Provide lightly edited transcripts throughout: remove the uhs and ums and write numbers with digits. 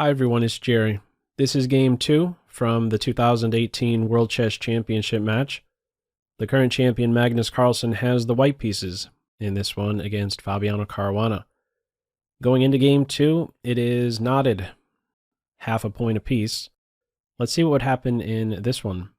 Hi everyone, it's Jerry. This is game 2 from the 2018 World Chess Championship match. The current champion Magnus Carlsen has the white pieces in this one against Fabiano Caruana. Going into game 2, it is knotted, half a point apiece. Let's see what would happen in this one.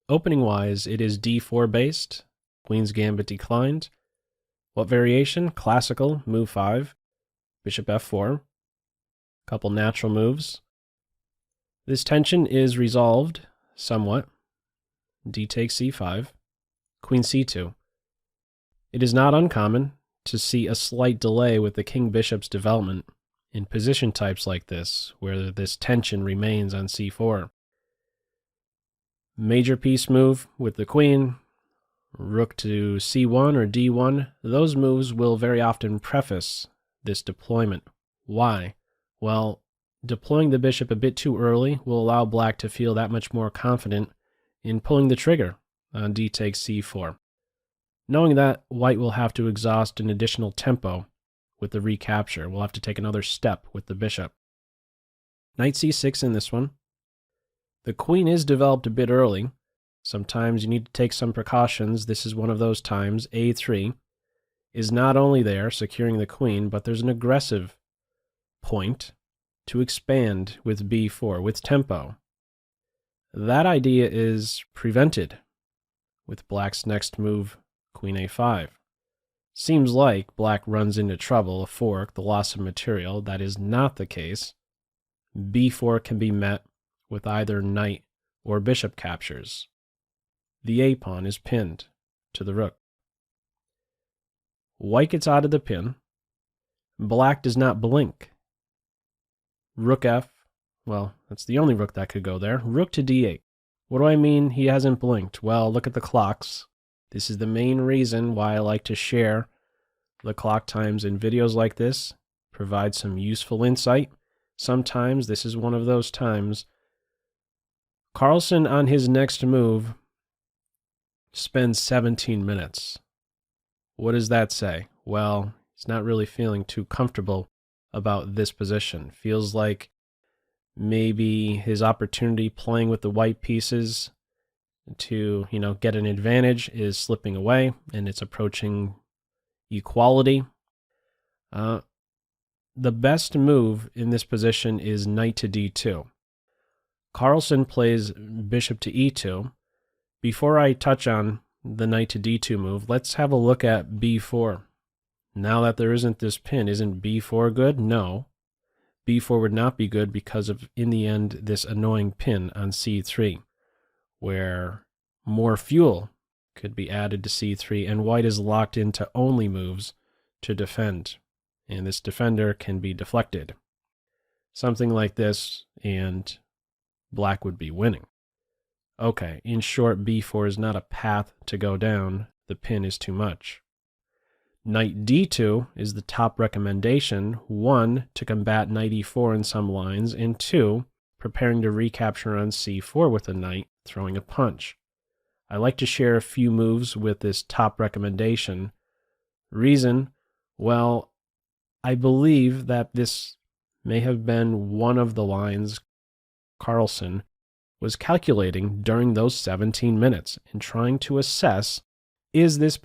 Opening wise, it is d4 based, Queen's Gambit declined. What variation? Classical, move 5, bishop f4. Couple natural moves. This tension is resolved somewhat. D takes c5, queen c2. It is not uncommon to see a slight delay with the king bishop's development in position types like this, where this tension remains on c4. Major piece move with the queen, rook to c1 or d1, those moves will very often preface this deployment. Why? Well, deploying the bishop a bit too early will allow black to feel that much more confident in pulling the trigger on d takes c4. Knowing that, white will have to exhaust an additional tempo with the recapture. We'll have to take another step with the bishop. Knight c6 in this one. The queen is developed a bit early. Sometimes you need to take some precautions. This is one of those times. a3 is not only there securing the queen, but there's an aggressive point to expand with b4, with tempo. That idea is prevented with black's next move, queen a5. Seems like black runs into trouble, a fork, the loss of material. That is not the case. b4 can be met with either knight or bishop captures. The a-pawn is pinned to the rook. White gets out of the pin. Black does not blink. Rook f, well, that's the only rook that could go there. Rook to d8. What do I mean he hasn't blinked? Well, look at the clocks. This is the main reason why I like to share the clock times in videos like this, provide some useful insight. Sometimes this is one of those times. Carlsen on his next move spends 17 minutes. What does that say? Well, he's not really feeling too comfortable about this position. Feels like maybe his opportunity playing with the white pieces to, get an advantage is slipping away and it's approaching equality. The best move in this position is knight to d2. Carlsen plays bishop to e2. Before I touch on the knight to d2 move, let's have a look at b4. Now that there isn't this pin, isn't b4 good? No. b4 would not be good because of, in the end, this annoying pin on c3, where more fuel could be added to c3, and white is locked into only moves to defend, and this defender can be deflected. Something like this, and black would be winning. Okay, in short, b4 is not a path to go down. The pin is too much. Knight d2 is the top recommendation, 1, to combat knight e4 in some lines, and 2, preparing to recapture on c4 with a knight, throwing a punch. I like to share a few moves with this top recommendation. Reason? Well, I believe that this may have been one of the lines Carlsen was calculating during those 17 minutes and trying to assess, is this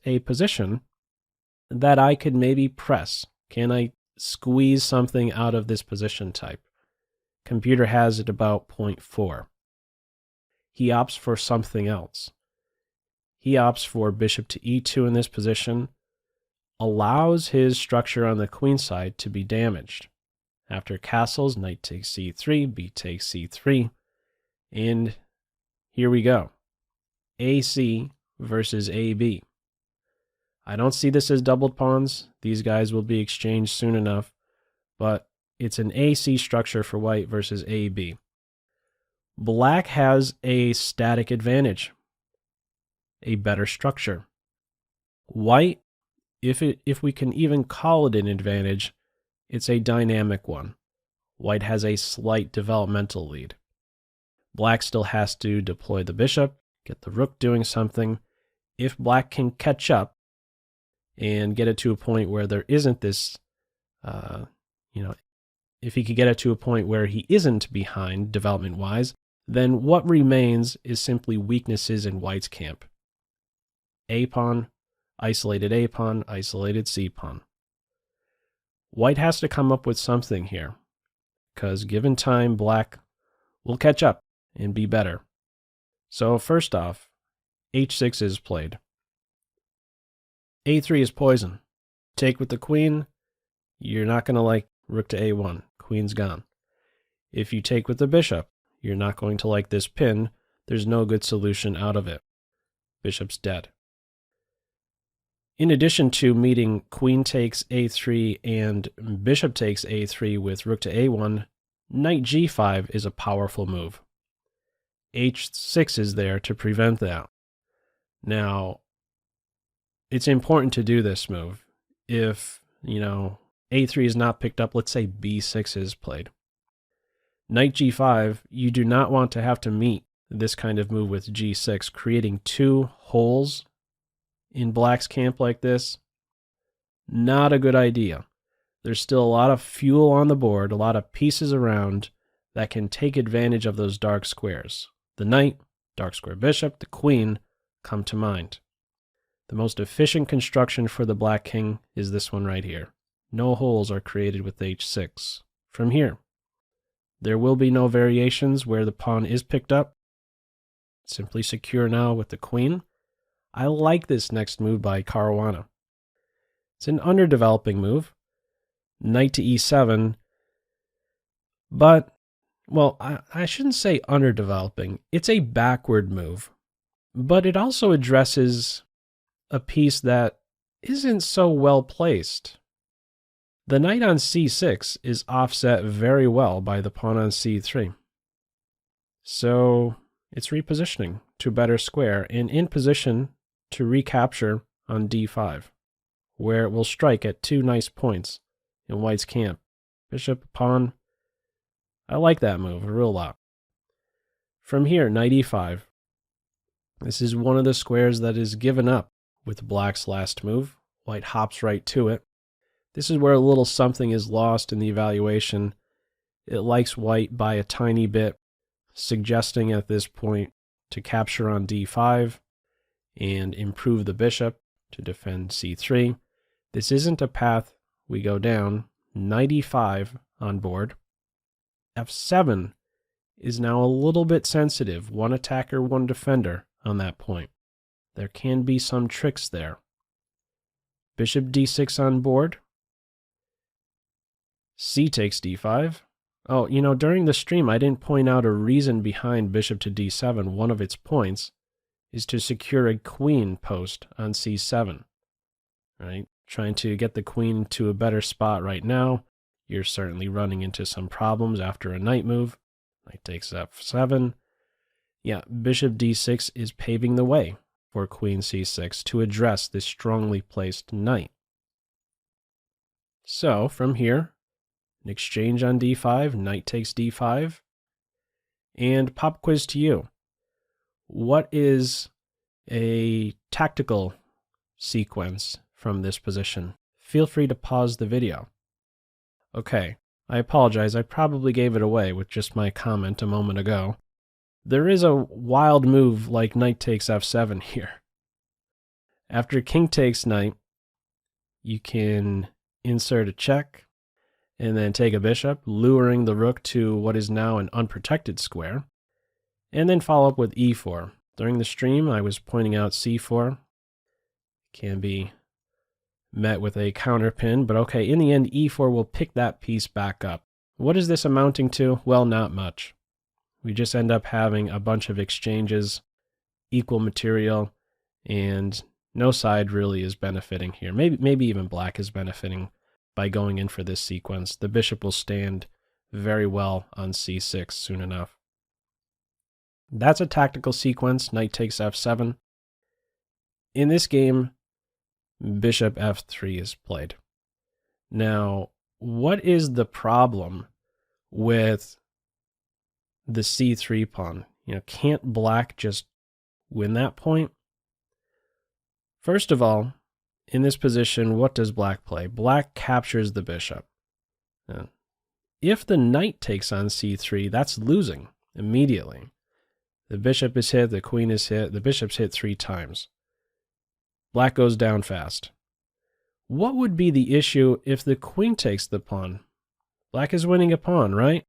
a position that I could maybe press? Can I squeeze something out of this position type? Computer has it about 0.4. He opts for something else. He opts for bishop to e2 in this position, allows his structure on the queen side to be damaged. After castles, knight takes c3, b takes c3, and here we go. AC versus AB. I don't see this as doubled pawns. These guys will be exchanged soon enough, but it's an AC structure for white versus AB. Black has a static advantage, a better structure. White, if we can even call it an advantage, it's a dynamic one. White has a slight developmental lead. Black still has to deploy the bishop, get the rook doing something. If black can catch up and get it to a point where there isn't this if he could get it to a point where he isn't behind development-wise, then what remains is simply weaknesses in white's camp. A pawn, isolated A pawn, isolated C pawn. White has to come up with something here, because given time, black will catch up and be better. So first off, H6 is played. A3 is poison. Take with the queen, you're not going to like rook to A1. Queen's gone. If you take with the bishop, you're not going to like this pin. There's no good solution out of it. Bishop's dead. In addition to meeting queen takes A3 and bishop takes A3 with rook to A1, knight G5 is a powerful move. H6 is there to prevent that. Now, it's important to do this move. If, A3 is not picked up, let's say B6 is played. Knight G5, you do not want to have to meet this kind of move with G6, creating two holes in black's camp like this. Not a good idea. There's still a lot of fuel on the board, a lot of pieces around that can take advantage of those dark squares. The knight, dark square bishop, the queen come to mind. The most efficient construction for the black king is this one right here. No holes are created with H6. From here, there will be no variations where the pawn is picked up. Simply secure now with the queen. I like this next move by Caruana. It's an underdeveloping move. Knight to E7. But, well, I shouldn't say underdeveloping. It's a backward move. But it also addresses a piece that isn't so well placed. The knight on C6 is offset very well by the pawn on C3. So it's repositioning to better square and in position to recapture on D5, where it will strike at two nice points in white's camp. Bishop, pawn. I like that move a real lot. From here, knight E5. This is one of the squares that is given up with black's last move. White hops right to it. This is where a little something is lost in the evaluation. It likes white by a tiny bit, suggesting at this point to capture on D5 and improve the bishop to defend C3. This isn't a path we go down. Knight E5 on board. F7 is now a little bit sensitive. One attacker, one defender on that point. There can be some tricks there. Bishop D6 on board. C takes D5. Oh, during the stream, I didn't point out a reason behind bishop to D7. One of its points is to secure a queen post on C7, right? Trying to get the queen to a better spot right now. You're certainly running into some problems after a knight move. Knight takes F7. Yeah, bishop D6 is paving the way for queen C6 to address this strongly placed knight. So, from here, an exchange on D5, knight takes D5, and pop quiz to you. What is a tactical sequence from this position? Feel free to pause the video. Okay, I apologize, I probably gave it away with just my comment a moment ago. There is a wild move like knight takes F7 here. After king takes knight, you can insert a check, and then take a bishop, luring the rook to what is now an unprotected square, and then follow up with E4. During the stream, I was pointing out C4 can be met with a counterpin, but okay, in the end, E4 will pick that piece back up. What is this amounting to? Well, not much. We just end up having a bunch of exchanges, equal material, and no side really is benefiting here. Maybe even black is benefiting by going in for this sequence. The bishop will stand very well on C6 soon enough. That's a tactical sequence. Knight takes F7. In this game, bishop F3 is played. Now, what is the problem with the C3 pawn? Can't black just win that point? First of all, in this position, what does black play? Black captures the bishop. if the knight takes on c3, that's losing immediately. The bishop is hit, the queen is hit, the bishop's hit 3 times. Black goes down fast. What would be the issue if the queen takes the pawn? Black is winning a pawn, right?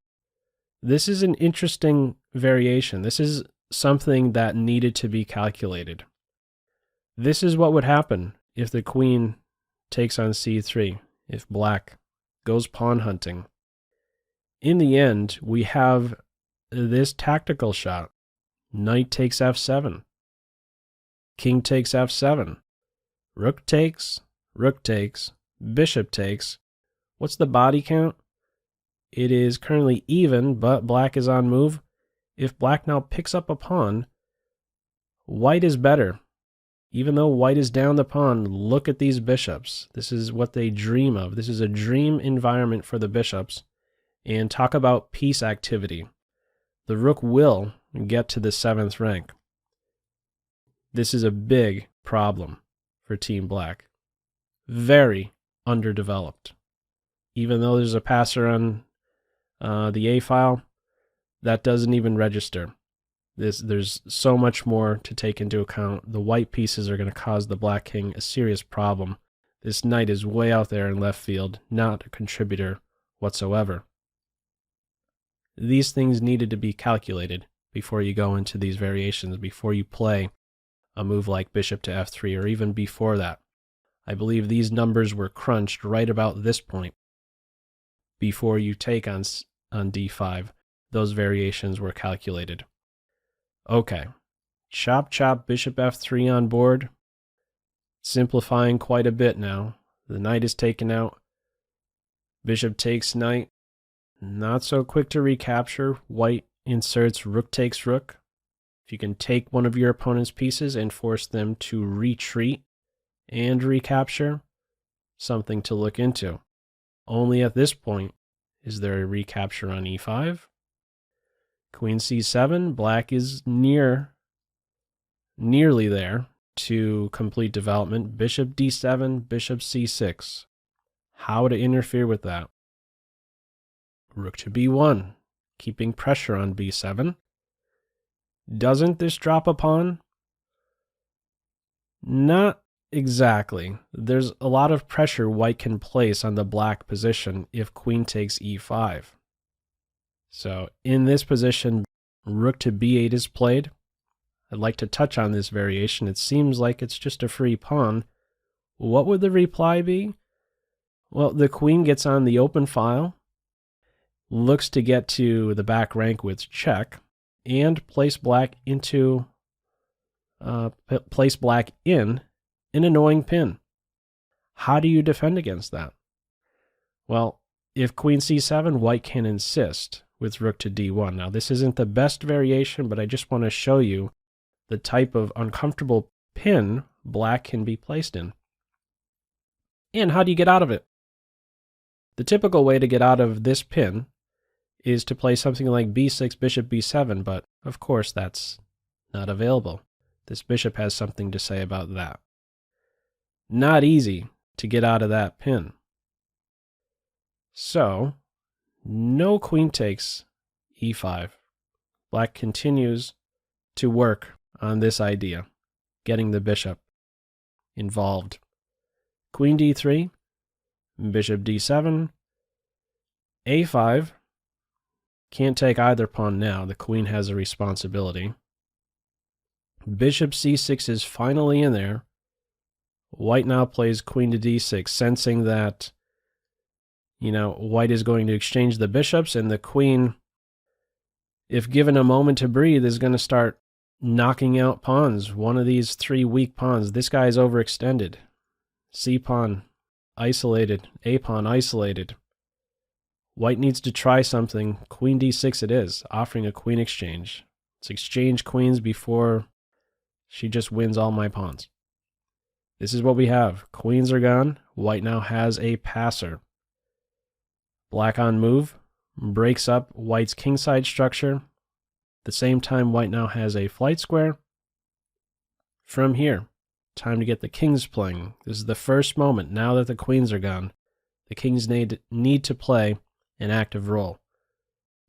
This is an interesting variation. This is something that needed to be calculated. This is what would happen if the queen takes on c3, if black goes pawn hunting. In the end, we have this tactical shot. Knight takes f7. King takes f7. Rook takes, bishop takes. What's the body count? It is currently even, but black is on move. If black now picks up a pawn, white is better. Even though white is down the pawn, look at these bishops. This is what they dream of. This is a dream environment for the bishops. And talk about piece activity. The rook will get to the 7th rank. This is a big problem for Team Black. Very underdeveloped. Even though there's a passer on the A file, that doesn't even register. There's so much more to take into account. The white pieces are going to cause the black king a serious problem. This knight is way out there in left field, not a contributor whatsoever. These things needed to be calculated before you go into these variations, before you play a move like bishop to f3, or even before that. I believe these numbers were crunched right about this point. Before you take on d5, those variations were calculated. Okay, chop chop bishop f3 on board. Simplifying quite a bit now. The knight is taken out. Bishop takes knight. Not so quick to recapture. White inserts rook takes rook. If you can take one of your opponent's pieces and force them to retreat and recapture, something to look into. Only at this point is there a recapture on e5. Queen c7, black is nearly there to complete development. Bishop d7, bishop c6. How to interfere with that? Rook to b1, keeping pressure on b7. Doesn't this drop a pawn? Not exactly. There's a lot of pressure white can place on the black position if queen takes e5. So in this position, rook to b8 is played. I'd like to touch on this variation. It seems like it's just a free pawn. What would the reply be? Well, the queen gets on the open file, looks to get to the back rank with check, and place black in an annoying pin. How do you defend against that? Well, if queen c7, white can insist with rook to d1. Now, this isn't the best variation, but I just want to show you the type of uncomfortable pin black can be placed in. And how do you get out of it? The typical way to get out of this pin is to play something like b6, bishop b7, but of course that's not available. This bishop has something to say about that. Not easy to get out of that pin. So, no queen takes e5. Black continues to work on this idea, getting the bishop involved. Queen d3, bishop d7, a5. Can't take either pawn now. The queen has a responsibility. Bishop c6 is finally in there. White now plays queen to d6, sensing that, white is going to exchange the bishops, and the queen, if given a moment to breathe, is going to start knocking out pawns. One of these 3 weak pawns. This guy is overextended. C pawn isolated. A pawn isolated. White needs to try something. Queen d6 it is, offering a queen exchange. Let's exchange queens before she just wins all my pawns. This is what we have. Queens are gone. White now has a passer. Black on move. Breaks up white's kingside structure. At the same time, white now has a flight square. From here, time to get the kings playing. This is the first moment, now that the queens are gone. The kings need to play an active role.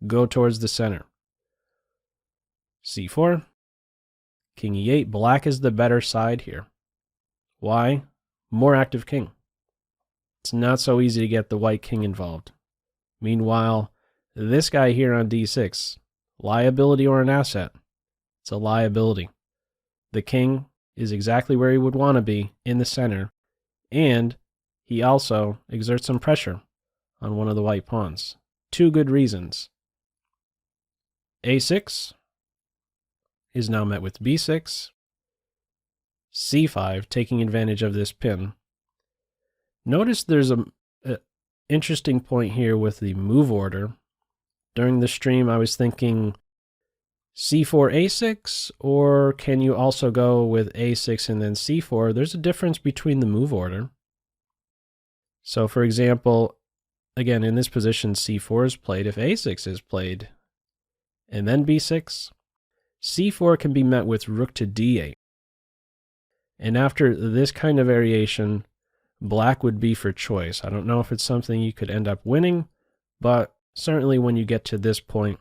Go towards the center. c4. King e8. Black is the better side here. Why? More active king. It's not so easy to get the white king involved. Meanwhile, this guy here on d6, liability or an asset? It's a liability. The king is exactly where he would want to be, in the center, and he also exerts some pressure on one of the white pawns. Two good reasons. a6 is now met with b6, c5, taking advantage of this pin. Notice there's an interesting point here with the move order. During the stream, I was thinking c4, a6, or can you also go with a6 and then c4? There's a difference between the move order. So for example, again, in this position, c4 is played. If a6 is played and then b6, c4 can be met with rook to d8. And after this kind of variation, black would be for choice. I don't know if it's something you could end up winning, but certainly when you get to this point,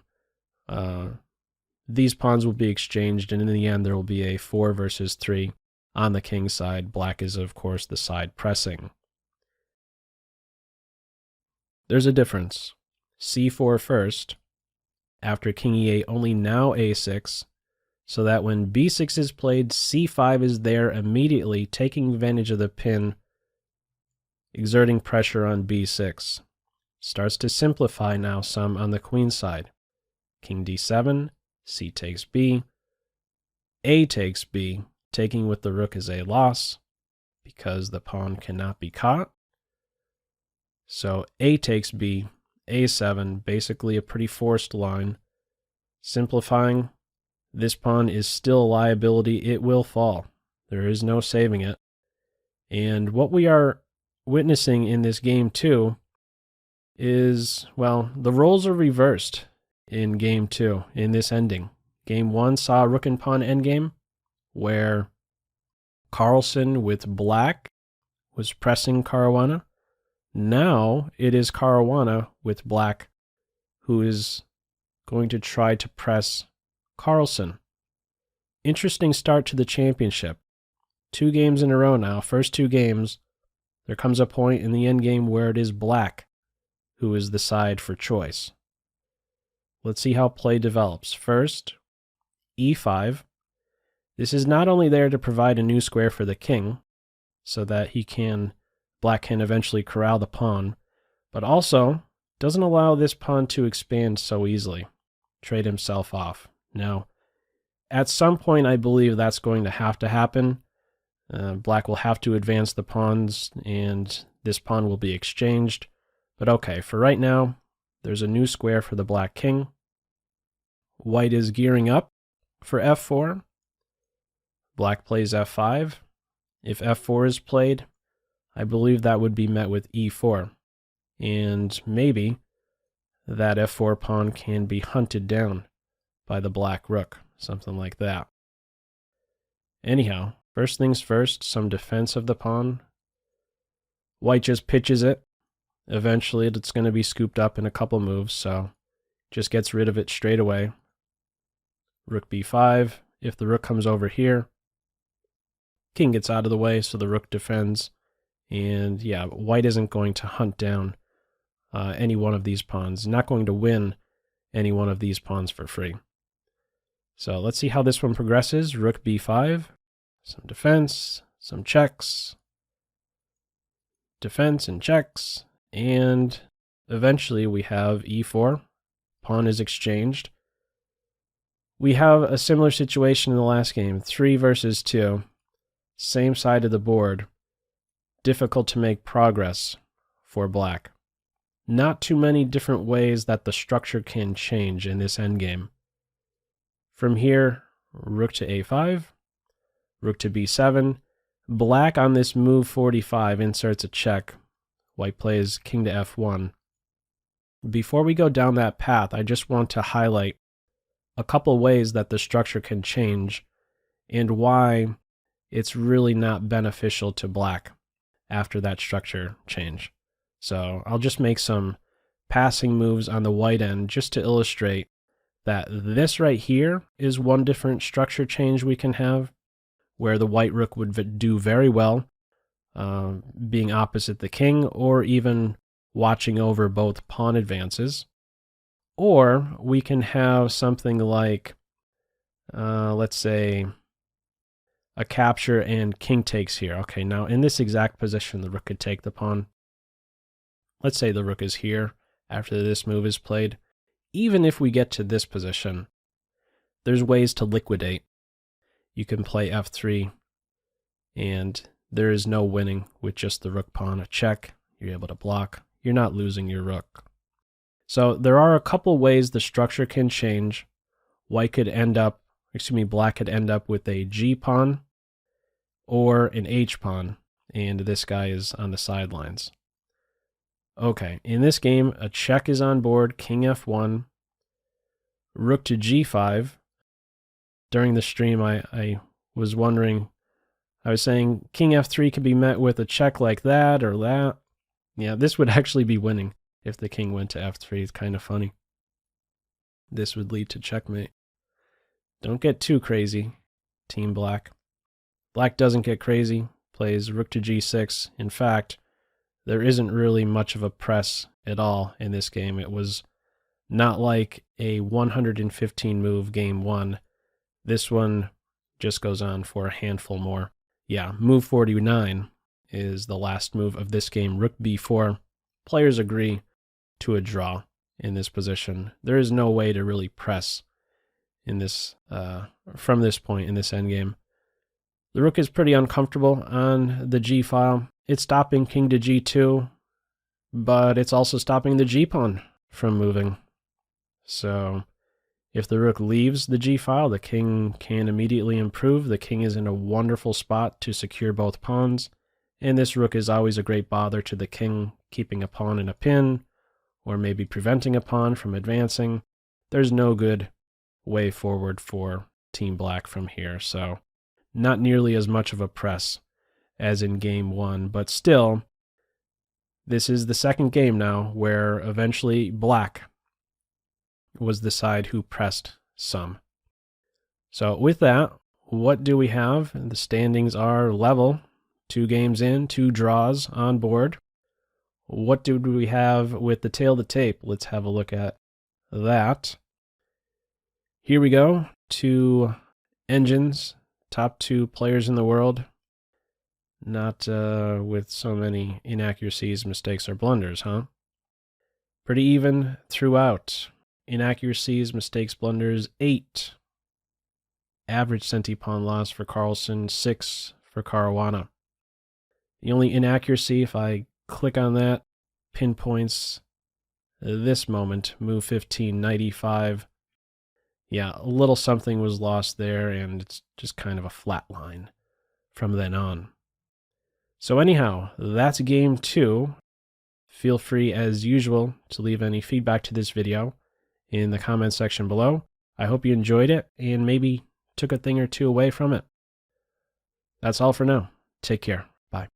these pawns will be exchanged, and in the end there will be a 4 versus 3 on the king's side. Black is, of course, the side pressing. There's a difference. c4 first, after king e8, only now a6, so that when b6 is played, c5 is there immediately, taking advantage of the pin, exerting pressure on b6. Starts to simplify now some on the queen side. King d7, c takes b, a takes b, taking with the rook is a loss, because the pawn cannot be caught. So a takes b, a7, basically a pretty forced line. Simplifying, this pawn is still a liability. It will fall. There is no saving it. And what we are witnessing in this game too is, well, the roles are reversed in game 2, in this ending. Game 1 saw rook and pawn endgame, where Carlsen with black was pressing Caruana. Now it is Caruana with black who is going to try to press Carlsen. Interesting start to the championship. 2 games in a row now. First 2 games, there comes a point in the endgame where it is black who is the side for choice. Let's see how play develops. First, e5. This is not only there to provide a new square for the king, so that black can eventually corral the pawn, but also doesn't allow this pawn to expand so easily, trade himself off. Now, at some point, I believe that's going to happen. Black will have to advance the pawns, and this pawn will be exchanged. But okay, for right now, there's a new square for the black king. White is gearing up for f4. Black plays f5. If f4 is played, I believe that would be met with e4. And maybe that f4 pawn can be hunted down by the black rook, something like that. Anyhow, first things first, some defense of the pawn. White just pitches it. Eventually, it's going to be scooped up in a couple moves, so just gets rid of it straight away. Rook b5. If the rook comes over here, king gets out of the way, so the rook defends. And yeah, white isn't going to hunt down any one of these pawns. Not going to win any one of these pawns for free. So let's see how this one progresses. Rook b5. Some defense, some checks. Defense and checks. And eventually we have e4. Pawn is exchanged. We have a similar situation in the last game. 3 versus 2. Same side of the board. Difficult to make progress for black. Not too many different ways that the structure can change in this endgame. From here, rook to a5, rook to b7. Black on this move 45 inserts a check. White plays king to f1. Before we go down that path, I just want to highlight a couple ways that the structure can change and why it's really not beneficial to black after that structure change. So I'll just make some passing moves on the white end just to illustrate that this right here is one different structure change we can have, where the white rook would do very well being opposite the king, or even watching over both pawn advances. Or we can have something like, let's say, a capture and king takes here. Okay, now in this exact position, the rook could take the pawn. Let's say the rook is here after this move is played. Even if we get to this position, there's ways to liquidate. You can play f3, and there is no winning with just the rook pawn. A check, you're able to block. You're not losing your rook. So there are a couple ways the structure can change. Black could end up with a G pawn or an H pawn, and this guy is on the sidelines. Okay, in this game, a check is on board, king f1, rook to g5. During the stream, I was wondering, I was saying king f3 could be met with a check like that or that. Yeah, this would actually be winning if the king went to f3. It's kind of funny. This would lead to checkmate. Don't get too crazy, Team Black. Black doesn't get crazy, plays rook to g6. In fact, there isn't really much of a press at all in this game. It was not like a 115 move game 1. This one just goes on for a handful more. Yeah, move 49 is the last move of this game, rook b4. Players agree to a draw in this position. There is no way to really press in this from this point in this endgame. The rook is pretty uncomfortable on the g file. It's stopping king to g2, but it's also stopping the g pawn from moving. So if the rook leaves the g file, the king can immediately improve. The king is in a wonderful spot to secure both pawns, and this rook is always a great bother to the king, keeping a pawn in a pin, or maybe preventing a pawn from advancing. There's no good way forward for Team Black from here, so not nearly as much of a press as in game 1, but still, this is the second game now where eventually Black was the side who pressed some. So with that, what do we have? The standings are level. 2 games in, 2 draws on board. What do we have with the tail of the tape? Let's have a look at that. Here we go. 2 engines, top 2 players in the world. Not with so many inaccuracies, mistakes, or blunders, huh? Pretty even throughout. Inaccuracies, mistakes, blunders, 8. Average centi-pawn loss for Carlsen, 6 for Caruana. The only inaccuracy, if I click on that, pinpoints this moment, move 15, knight e5. Yeah, a little something was lost there, and it's just kind of a flat line from then on. So anyhow, that's game 2. Feel free, as usual, to leave any feedback to this video in the comment section below. I hope you enjoyed it and maybe took a thing or two away from it. That's all for now. Take care. Bye.